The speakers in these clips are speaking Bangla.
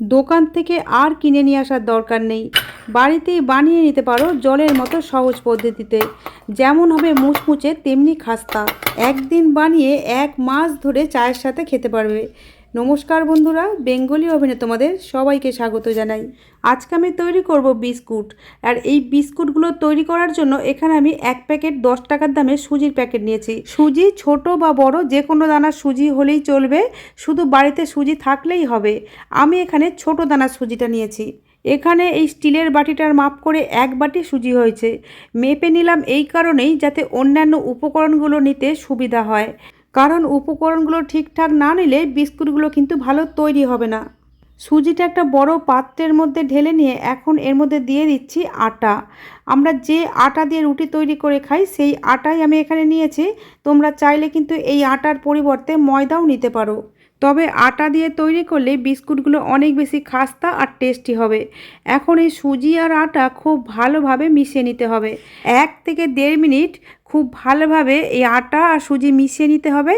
দোকান থেকে আর কিনে নিয়ে আসার দরকার নেই, বাড়িতেই বানিয়ে নিতে পারো জলের মতো সহজ পদ্ধতিতে। যেমন হবে মুচমুচে তেমনি খাস্তা, একদিন বানিয়ে 1 মাস ধরে চায়ের সাথে খেতে পারবে। নমস্কার বন্ধুরা, বেঙ্গলি ওভেনে তোমাদের সবাইকে স্বাগত জানাই। আজকে আমি তৈরি করব বিস্কুট। আর এই বিস্কুটগুলো তৈরি করার জন্য এখানে আমি 1 প্যাকেট 10 টাকার দামে সুজির প্যাকেট নিয়েছি। সুজি ছোট বা বড় যে কোনো দানার সুজি হলেই চলবে, শুধু বাড়িতে সুজি থাকলেই হবে। আমি এখানে ছোট দানার সুজিটা নিয়েছি। এখানে এই স্টিলের বাটিটার মাপ করে 1 বাটি সুজি হয়েছে। মেপে নিলাম এই কারণেই যাতে অন্যান্য উপকরণগুলো নিতে সুবিধা হয়, কারণ উপকরণগুলো ঠিকঠাক না নিলে বিস্কুটগুলো কিন্তু ভালো তৈরি হবে না। সুজিটা একটা বড় পাত্রের মধ্যে ঢেলে নিয়ে এখন এর মধ্যে দিয়ে দিচ্ছি আটা। আমরা যে আটা দিয়ে রুটি তৈরি করে খাই সেই আটাই আমি এখানে নিয়েছি। তোমরা চাইলে কিন্তু এই আটার পরিবর্তে ময়দাও নিতে পারো, তবে আটা দিয়ে তৈরি করলে বিস্কুটগুলো অনেক বেশি খাস্তা আর টেস্টি হবে। এখন এই সুজি আর আটা খুব ভালোভাবে মিশিয়ে নিতে হবে। 1 থেকে 1.5 মিনিট খুব ভালোভাবে এই আটা আর সুজি মিশিয়ে নিতে হবে,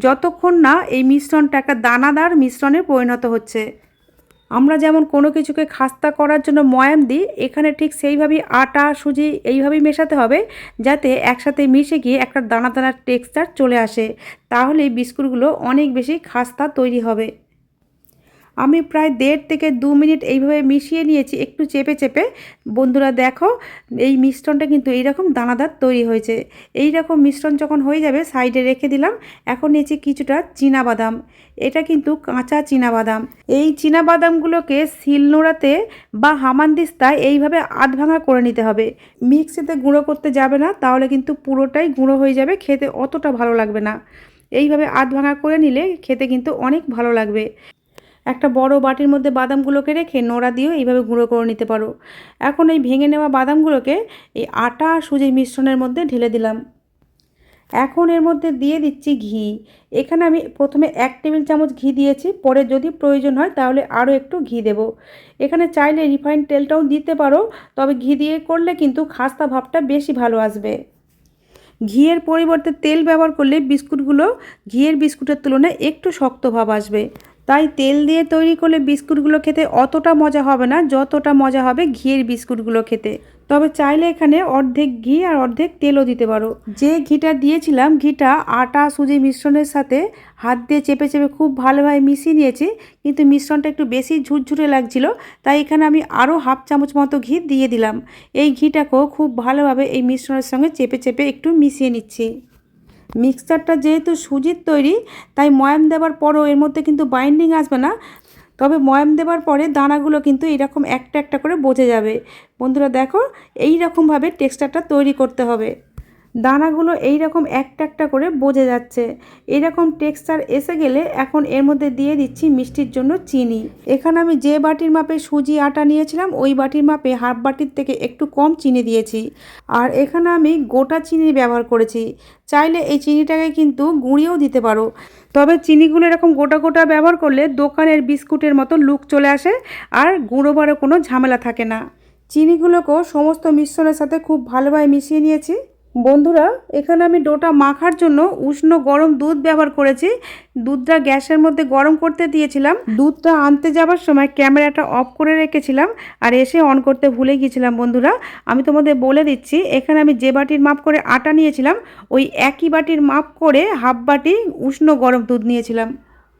যতক্ষণ না এই মিশ্রণটা একটা দানাদার মিশ্রণে পরিণত হচ্ছে। আমরা যেমন কোনো কিছুকে খাস্তা করার জন্য ময়াম দিই, এখানে ঠিক সেইভাবেই আটা সুজি এইভাবেই মেশাতে হবে যাতে একসাথে মিশে গিয়ে একটা দানা দানার টেক্সচার চলে আসে। তাহলেই বিস্কুটগুলো অনেক বেশি খাস্তা তৈরি হবে। আমি প্রায় 1.5 থেকে 2 মিনিট এইভাবে মিশিয়ে নিয়েছি একটু চেপে চেপে। বন্ধুরা দেখো, এই মিশ্রণটা কিন্তু এইরকম দানাদার তৈরি হয়েছে। এই রকম মিশ্রণ যখন হয়ে যাবে সাইডে রেখে দিলাম। এখন নিয়েছি কিছুটা চীনাবাদাম। এটা কিন্তু কাঁচা চীনাবাদাম। এই চীনাবাদামগুলোকে শিলনোড়াতে বা হামানদিস্তায় এইভাবে আধ ভাঙা করে নিতে হবে। মিক্সিতে গুঁড়ো করতে যাবে না, তাহলে কিন্তু পুরোটাই গুঁড়ো হয়ে যাবে, খেতে অতটা ভালো লাগবে না। এইভাবে আধ ভাঙা করে নিলে খেতে কিন্তু অনেক ভালো লাগবে। একটা বড় বাটির মধ্যে বাদামগুলোকে রেখে নোড়া দিয়েও এইভাবে গুঁড়ো করে নিতে পারো। এখন এই ভেঙে নেওয়া বাদামগুলোকে এই আটা আর সুজির মিশ্রণের মধ্যে ঢেলে দিলাম। এখন এর মধ্যে দিয়ে দিচ্ছি ঘি। এখানে আমি প্রথমে 1 টেবিল চামচ ঘি দিয়েছি, পরে যদি প্রয়োজন হয় তাহলে আরও একটু ঘি দেব। এখানে চাইলে রিফাইন্ড তেলটাও দিতে পারো, তবে ঘি দিয়ে করলে কিন্তু খাস্তা ভাবটা বেশি ভালো আসবে। ঘিয়ের পরিবর্তে তেল ব্যবহার করলে বিস্কুটগুলো ঘিয়ের বিস্কুটের তুলনায় একটু শক্ত ভাব আসবে। তাই তেল দিয়ে তৈরি করলে বিস্কুটগুলো খেতে অতটা মজা হবে না যতটা মজা হবে ঘিয়ের বিস্কুটগুলো খেতে। তবে চাইলে এখানে অর্ধেক ঘি আর অর্ধেক তেলও দিতে পারো। যে ঘিটা দিয়েছিলাম, ঘিটা আটা সুজি মিশ্রণের সাথে হাত দিয়ে চেপে চেপে খুব ভালোভাবে মিশিয়ে নিয়েছি, কিন্তু মিশ্রণটা একটু বেশি ঝুরঝুরে লাগছিল, তাই এখানে আমি আরও হাফ চামচ মতো ঘি দিয়ে দিলাম। এই ঘিটাকেও খুব ভালোভাবে এই মিশ্রণের সঙ্গে চেপে চেপে একটু মিশিয়ে নিচ্ছি। মিক্সচারটা যেহেতু সুজির তৈরি, তাই ময়াম দেওয়ার পরও এর মধ্যে কিন্তু বাইন্ডিং আসবে না, তবে ময়াম দেওয়ার পরে দানাগুলো কিন্তু এইরকম একটা একটা করে বোঝা যাবে। বন্ধুরা দেখো, এই রকমভাবে টেক্সচারটা তৈরি করতে হবে। দানাগুলো এই রকম একটা একটা করে বোঝা যাচ্ছে। এরকম টেক্সচার এসে গেলে এখন এর মধ্যে দিয়ে দিচ্ছি মিষ্টির জন্য চিনি। এখানে আমি যে বাটির মাপে সুজি আটা নিয়েছিলাম ওই বাটির মাপে হাফ বাটির থেকে একটু কম চিনি দিয়েছি। আর এখানে আমি গোটা চিনি ব্যবহার করেছি। চাইলে এই চিনিটাকে কিন্তু গুঁড়িয়েও দিতে পারো, তবে চিনিগুলো এরকম গোটা গোটা ব্যবহার করলে দোকানের বিস্কুটের মতো লুক চলে আসে আর গুঁড়ো বারো কোনো ঝামেলা থাকে না। চিনিগুলোকেও সমস্ত মিশ্রণের সাথে খুব ভালোভাবে মিশিয়ে নিয়েছি। বন্ধুরা, এখানে আমি ডোটা মাখার জন্য উষ্ণ গরম দুধ ব্যবহার করেছি। দুধটা গ্যাসের মধ্যে গরম করতে দিয়েছিলাম। দুধটা আনতে যাওয়ার সময় ক্যামেরাটা অফ করে রেখেছিলাম আর এসে অন করতে ভুলে গিয়েছিলাম। বন্ধুরা, আমি তোমাদের বলে দিচ্ছি, এখানে আমি যে বাটির মাপ করে আটা নিয়েছিলাম ওই একই বাটির মাপ করে হাফ বাটি উষ্ণ গরম দুধ নিয়েছিলাম।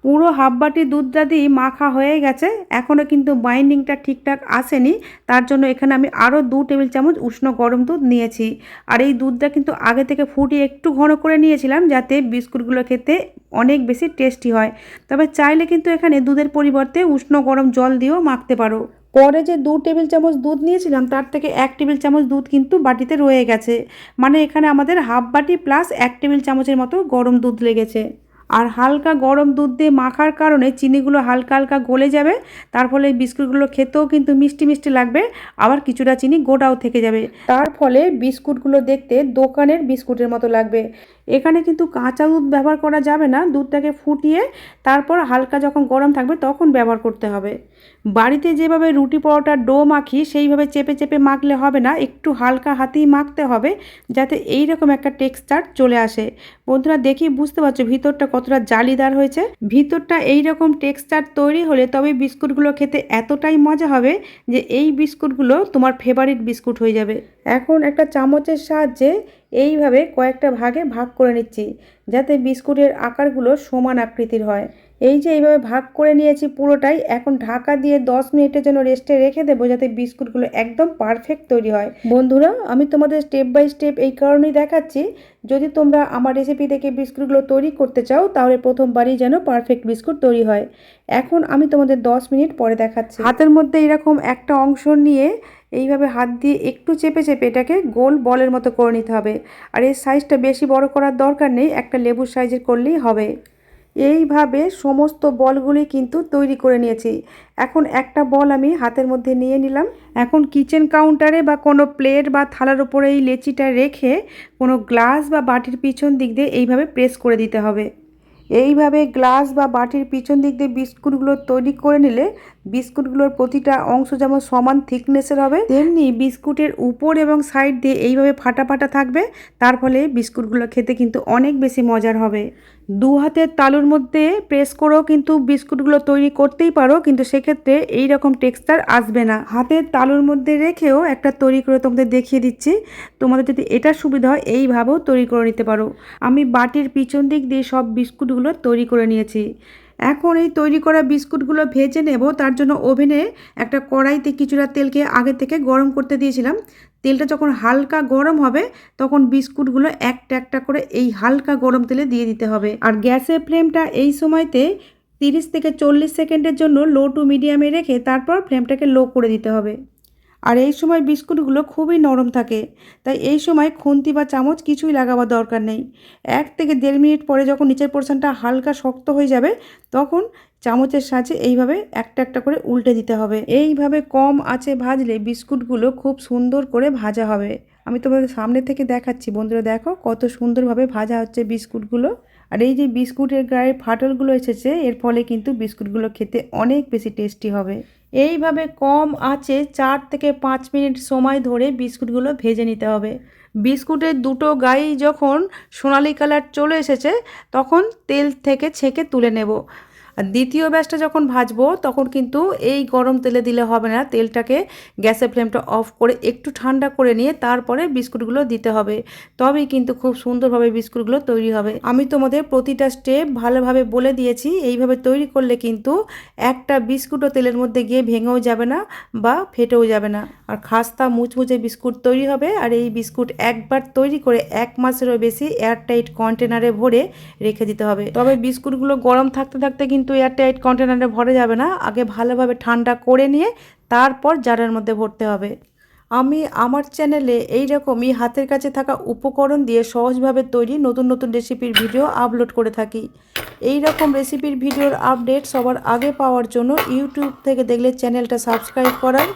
পুরো হাফ বাটি দুধটা দিয়ে মাখা হয়ে গেছে, এখনও কিন্তু বাইন্ডিংটা ঠিকঠাক আসেনি, তার জন্য এখানে আমি আরও 2 টেবিল চামচ উষ্ণ গরম দুধ নিয়েছি। আর এই দুধটা কিন্তু আগে থেকে ফুটিয়ে একটু ঘন করে নিয়েছিলাম যাতে বিস্কুটগুলো খেতে অনেক বেশি টেস্টি হয়। তবে চাইলে কিন্তু এখানে দুধের পরিবর্তে উষ্ণ গরম জল দিয়েও মাখতে পারো। পরে যে 2 টেবিল চামচ দুধ নিয়েছিলাম তার থেকে 1 টেবিল চামচ দুধ কিন্তু বাটিতে রয়ে গেছে, মানে এখানে আমাদের হাফ বাটি প্লাস 1 টেবিল চামচের মতো গরম দুধ লেগেছে। আর হালকা গরম দুধ দিয়ে মাখার কারণে চিনিগুলো হালকা হালকা গলে যাবে, তার ফলে বিস্কুটগুলো খেতেও কিন্তু মিষ্টি মিষ্টি লাগবে, আবার কিছুটা চিনি গোটাও থেকে যাবে, তার ফলে বিস্কুটগুলো দেখতে দোকানের বিস্কুটের মতো লাগবে। এখানে কিন্তু কাঁচা দুধ ব্যবহার করা যাবে না, দুধটাকে ফুটিয়ে তারপর হালকা যখন গরম থাকবে তখন ব্যবহার করতে হবে। বাড়িতে যেভাবে রুটি পরোটার ডো মাখি সেইভাবে চেপে চেপে মাখলে হবে না, একটু হালকা হাতেই মাখতে হবে যাতে এই রকম একটা টেক্সচার চলে আসে। বন্ধুরা দেখি বুঝতে পারছো ভিতরটা কতটা জালিদার হয়েছে। ভিতরটা এই রকম টেক্সচার তৈরি হলে তবে বিস্কুটগুলো খেতে এতটাই মজা হবে যে এই বিস্কুটগুলো তোমার ফেভারিট বিস্কুট হয়ে যাবে। এখন একটা চামচের সাহায্যে এইভাবে কয়েকটা ভাগে ভাগ করে নিচ্ছি যাতে বিস্কুটের আকারগুলো সমান আকৃতির হয়। এই যে এইভাবে ভাগ করে নিয়েছি পুরোটাই, এখন ঢাকা দিয়ে 10 মিনিটের জন্য রেস্টে রেখে দেবো যাতে বিস্কুটগুলো একদম পারফেক্ট তৈরি হয়। বন্ধুরা, আমি তোমাদের স্টেপ বাই স্টেপ এই কারণেই দেখাচ্ছি, যদি তোমরা আমার রেসিপি দেখে বিস্কুটগুলো তৈরি করতে চাও তাহলে প্রথমবারই যেন পারফেক্ট বিস্কুট তৈরি হয়। এখন আমি তোমাদের 10 মিনিট পরে দেখাচ্ছি। হাতের মধ্যে এরকম একটা অংশ নিয়ে এইভাবে হাত দিয়ে একটু চেপে চেপে এটাকে গোল বলের মতো করে নিতে হবে। আর এর সাইজটা বেশি বড় করার দরকার নেই, একটা লেবুর সাইজের করলেই হবে। এইভাবে সমস্ত বলগুলি কিন্তু তৈরি করে নিয়েছি। এখন একটা বল আমি হাতের মধ্যে নিয়ে নিলাম। এখন কিচেন কাউন্টারে বা কোনো প্লেট বা থালার উপরে এই লেচিটা রেখে কোনো গ্লাস বা বাটির পিছন দিক দিয়ে এইভাবে প্রেস করে দিতে হবে। এইভাবে গ্লাস বা বাটির পিছন দিক দিয়ে বিস্কুটগুলো তৈরি করে নিলে বিস্কুটগুলোর প্রতিটা অংশ যেমন সমান থিকনেসের হবে, তেমনি বিস্কুটের উপর এবং সাইড দিয়ে এইভাবে ফাটা ফাটা থাকবে। তার ফলে বিস্কুটগুলো খেতে কিন্তু অনেক বেশি মজার হবে। দু হাতের তালুর মধ্যে প্রেস করেও কিন্তু বিস্কুটগুলো তৈরি করতেই পারো, কিন্তু সেক্ষেত্রে এই রকম টেক্সচার আসবে না। হাতের তালুর মধ্যে রেখেও একটা তৈরি করে তোমাদের দেখিয়ে দিচ্ছি। তোমাদের যদি এটা সুবিধা হয় এইভাবেও তৈরি করে নিতে পারো। আমি বাটির পিছন দিক দিয়ে সব বিস্কুটগুলো তৈরি করে নিয়েছি। এখন এই তৈরি করা বিস্কুটগুলো ভেজে নেব। তার জন্য ওভেনে একটা কড়াইতে কিছুটা তেলকে আগে থেকে গরম করতে দিয়েছিলাম। তেলটা যখন হালকা গরম হবে তখন বিস্কুটগুলো একটা একটা করে এই হালকা গরম তেলে দিয়ে দিতে হবে। আর গ্যাসের ফ্লেমটা এই সময়তে 30 থেকে 40 সেকেন্ডের জন্য লো টু মিডিয়ামে রেখে তারপর ফ্লেমটাকে লো করে দিতে হবে। আর এই সময় বিস্কুটগুলো খুবই নরম থাকে, তাই এই সময় খুন্তি বা চামচ কিছুই লাগাবার দরকার নেই। 1 থেকে 1.5 মিনিট পরে যখন নিচের পোর্শনটা হালকা শক্ত হয়ে যাবে তখন চামচের সাহায্যে এইভাবে একটা একটা করে উল্টে দিতে হবে। এইভাবে কম আঁচে ভাজলে বিস্কুটগুলো খুব সুন্দর করে ভাজা হবে। আমি তোমাদের সামনে থেকে দেখাচ্ছি। বন্ধুরা দেখো কত সুন্দরভাবে ভাজা হচ্ছে বিস্কুটগুলো। আর এই যে বিস্কুটের গায়ে ফাটলগুলো এসেছে এর ফলে কিন্তু বিস্কুটগুলো খেতে অনেক বেশি টেস্টি হবে। এইভাবে কম আঁচে 4 থেকে 5 মিনিট সময় ধরে বিস্কুটগুলো ভেজে নিতে হবে। বিস্কুটের দুটো গায়ে যখন সোনালি কালার চলে এসেছে তখন তেল থেকে ছেঁকে তুলে নেব। আর দ্বিতীয় ব্যাচটা যখন ভাজবো তখন কিন্তু এই গরম তেলে দিলে হবে না, তেলটাকে গ্যাসের ফ্লেমটা অফ করে একটু ঠান্ডা করে নিয়ে তারপরে বিস্কুটগুলো দিতে হবে, তবেই কিন্তু খুব সুন্দরভাবে বিস্কুটগুলো তৈরি হবে। আমি তোমাদের প্রতিটা স্টেপ ভালোভাবে বলে দিয়েছি। এইভাবে তৈরি করলে কিন্তু একটা বিস্কুটও তেলের মধ্যে গিয়ে ভেঙেও যাবে না বা ফেটেও যাবে না, আর খাস্তা মুচমুচে বিস্কুট তৈরি হবে। আর এই বিস্কুট একবার তৈরি করে 1 মাসেরও বেশি এয়ারটাইট কন্টেনারে ভরে রেখে দিতে হবে। তবে বিস্কুটগুলো গরম থাকতে থাকতে কিন্তু এয়ারটাইট কন্টেনারে ভরে যাবে না, আগে ভালোভাবে ঠান্ডা করে নিয়ে তারপর জারের মধ্যে ভরতে হবে। আমি আমার চ্যানেলে এই রকমই হাতের কাছে থাকা উপকরণ দিয়ে সহজভাবে তৈরি নতুন নতুন রেসিপির ভিডিও আপলোড করে থাকি। এই রকম রেসিপির ভিডিওর আপডেট সবার আগে পাওয়ার জন্য ইউটিউব থেকে দেখলে চ্যানেলটা সাবস্ক্রাইব করার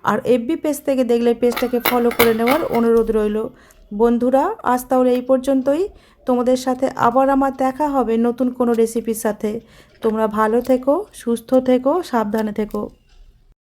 আর এফবি পেজ থেকে দেখলে পেজটাকে ফলো করে নেওয়ার অনুরোধ রইল। বন্ধুরা, আজ তাহলে এই পর্যন্তই। তোমাদের সাথে আবার আমার দেখা হবে নতুন কোনো রেসিপির সাথে। তোমরা ভালো থেকো, সুস্থ থেকো, সাবধানে থেকো।